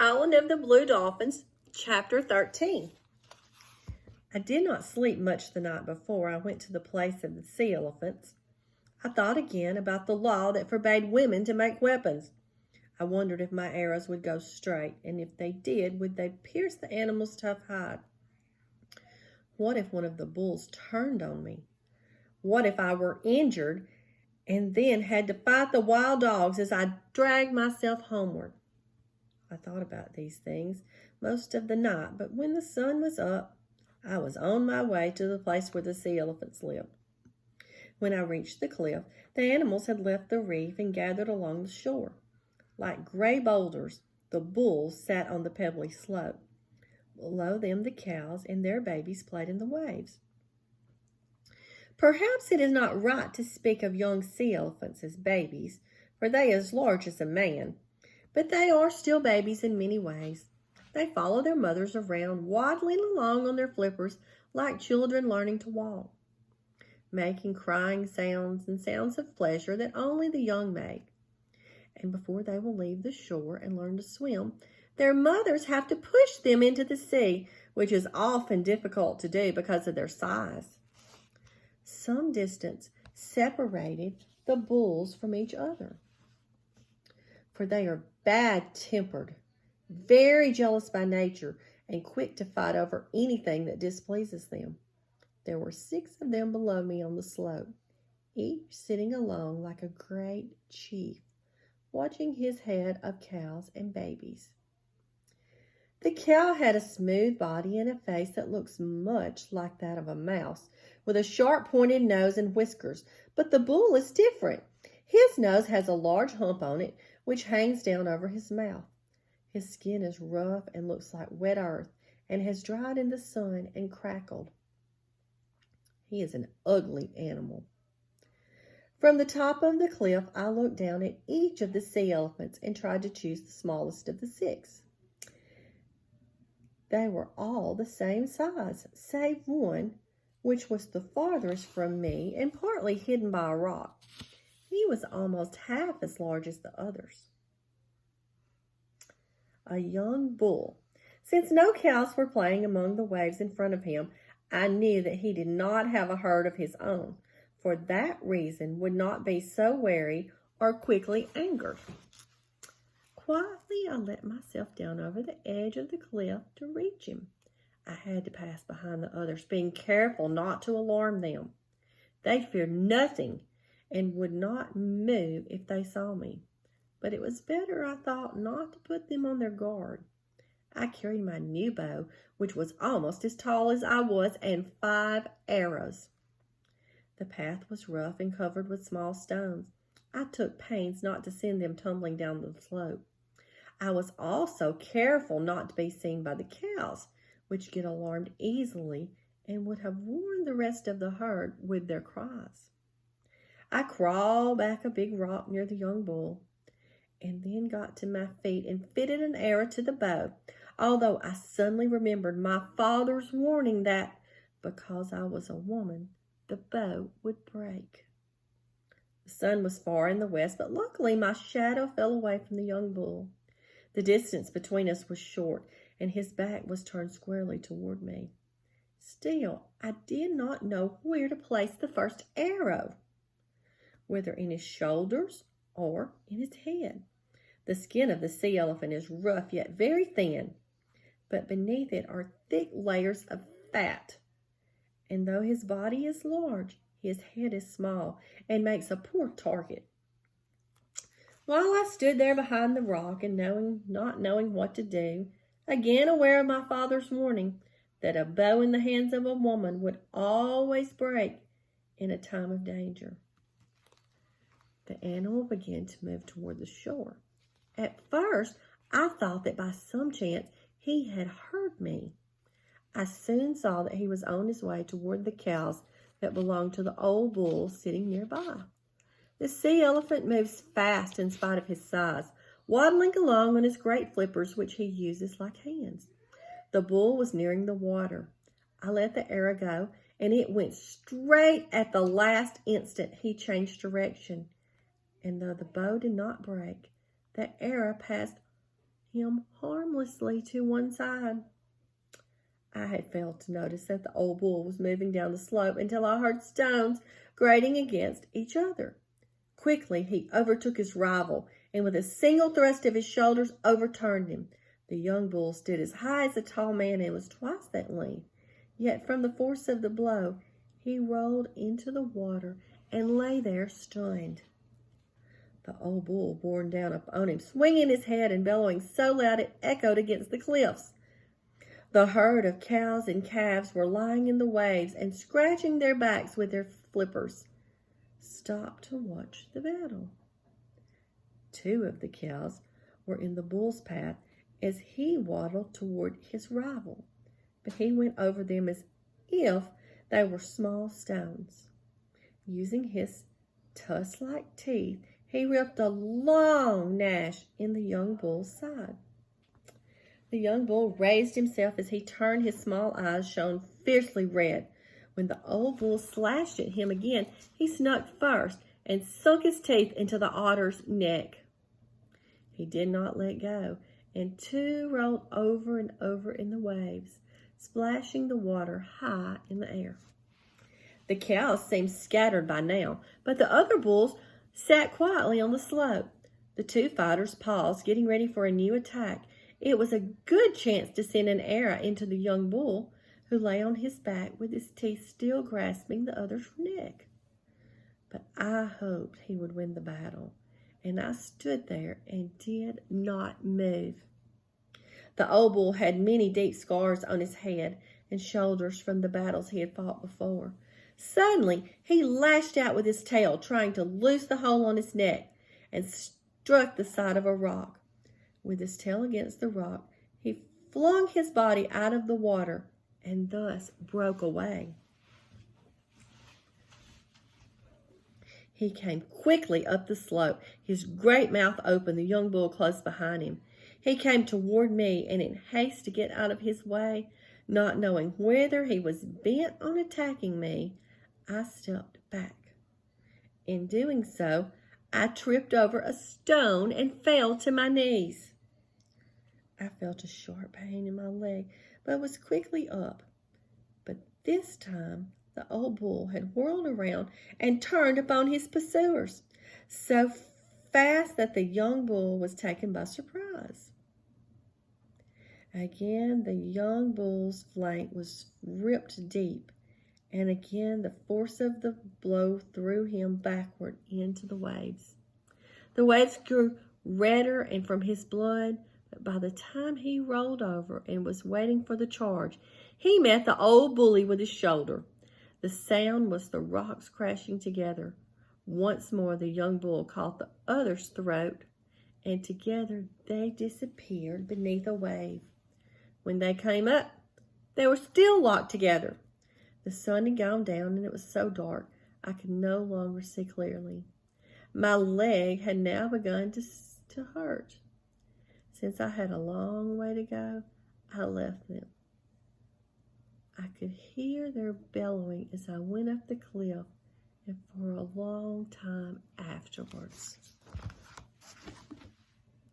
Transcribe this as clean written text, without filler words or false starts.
Island of the Blue Dolphins, Chapter 13. I did not sleep much the night before I went to the place of the sea elephants. I thought again about the law that forbade women to make weapons. I wondered if my arrows would go straight, and if they did, would they pierce the animal's tough hide? What if one of the bulls turned on me? What if I were injured and then had to fight the wild dogs as I dragged myself homeward? I thought about these things most of the night, but when the sun was up, I was on my way to the place where the sea elephants lived. When I reached the cliff, the animals had left the reef and gathered along the shore. Like gray boulders, the bulls sat on the pebbly slope. Below them, the cows and their babies played in the waves. Perhaps it is not right to speak of young sea elephants as babies, for they are as large as a man. But they are still babies in many ways. They follow their mothers around, waddling along on their flippers like children learning to walk, making crying sounds and sounds of pleasure that only the young make. And before they will leave the shore and learn to swim, their mothers have to push them into the sea, which is often difficult to do because of their size. Some distance separated the bulls from each other, for they are bad-tempered, very jealous by nature, and quick to fight over anything that displeases them. There were 6 of them below me on the slope, each sitting alone like a great chief, watching his head of cows and babies. The cow had a smooth body and a face that looks much like that of a mouse, with a sharp pointed nose and whiskers, but the bull is different. His nose has a large hump on it, which hangs down over his mouth. His skin is rough and looks like wet earth, and has dried in the sun and crackled. He is an ugly animal. From the top of the cliff, I looked down at each of the sea elephants and tried to choose the smallest of the 6. They were all the same size, save one, which was the farthest from me and partly hidden by a rock. He was almost half as large as the others. A young bull. Since no cows were playing among the waves in front of him, I knew that he did not have a herd of his own. For that reason, would not be so wary or quickly angered. Quietly, I let myself down over the edge of the cliff to reach him. I had to pass behind the others, being careful not to alarm them. They feared nothing and would not move if they saw me. But it was better, I thought, not to put them on their guard. I carried my new bow, which was almost as tall as I was, and 5 arrows. The path was rough and covered with small stones. I took pains not to send them tumbling down the slope. I was also careful not to be seen by the cows, which get alarmed easily and would have warned the rest of the herd with their cries. I crawled back a big rock near the young bull, and then got to my feet and fitted an arrow to the bow, although I suddenly remembered my father's warning that, because I was a woman, the bow would break. The sun was far in the west, but luckily my shadow fell away from the young bull. The distance between us was short, and his back was turned squarely toward me. Still, I did not know where to place the first arrow, whether in his shoulders or in his head. The skin of the sea elephant is rough yet very thin, but beneath it are thick layers of fat. And though his body is large, his head is small and makes a poor target. While I stood there behind the rock and not knowing what to do, again aware of my father's warning that a bow in the hands of a woman would always break in a time of danger, the animal began to move toward the shore. At first, I thought that by some chance he had heard me. I soon saw that he was on his way toward the cows that belonged to the old bull sitting nearby. The sea elephant moves fast in spite of his size, waddling along on his great flippers, which he uses like hands. The bull was nearing the water. I let the arrow go, and it went straight at the last instant he changed direction. And though the bow did not break, the arrow passed him harmlessly to one side. I had failed to notice that the old bull was moving down the slope until I heard stones grating against each other. Quickly, he overtook his rival and with a single thrust of his shoulders overturned him. The young bull stood as high as a tall man and was twice that length. Yet from the force of the blow, he rolled into the water and lay there stunned. The old bull bore down upon him, swinging his head and bellowing so loud it echoed against the cliffs. The herd of cows and calves were lying in the waves and scratching their backs with their flippers, stopped to watch the battle. 2 of the cows were in the bull's path as he waddled toward his rival, but he went over them as if they were small stones. Using his tusk-like teeth, he ripped a long gash in the young bull's side. The young bull raised himself as he turned. His small eyes shone fiercely red. When the old bull slashed at him again, he snuck first and sunk his teeth into the otter's neck. He did not let go, and 2 rolled over and over in the waves, splashing the water high in the air. The cows seemed scattered by now, but the other bulls sat quietly on the slope. The 2 fighters paused, getting ready for a new attack. It was a good chance to send an arrow into the young bull, who lay on his back with his teeth still grasping the other's neck. But I hoped he would win the battle, and I stood there and did not move. The old bull had many deep scars on his head and shoulders from the battles he had fought before. Suddenly, he lashed out with his tail, trying to loose the hole on his neck, and struck the side of a rock. With his tail against the rock, he flung his body out of the water and thus broke away. He came quickly up the slope, his great mouth open, the young bull close behind him. He came toward me, and in haste to get out of his way, not knowing whether he was bent on attacking me, I stepped back. In doing so, I tripped over a stone and fell to my knees. I felt a sharp pain in my leg, but was quickly up. But this time, the old bull had whirled around and turned upon his pursuers, so fast that the young bull was taken by surprise. Again, the young bull's flank was ripped deep, and again the force of the blow threw him backward into the waves. The waves grew redder and from his blood, but by the time he rolled over and was waiting for the charge, he met the old bully with his shoulder. The sound was the rocks crashing together. Once more the young bull caught the other's throat, and together they disappeared beneath a wave. When they came up, they were still locked together. The sun had gone down, and it was so dark I could no longer see clearly. My leg had now begun to hurt. Since I had a long way to go, I left them. I could hear their bellowing as I went up the cliff, and for a long time afterwards.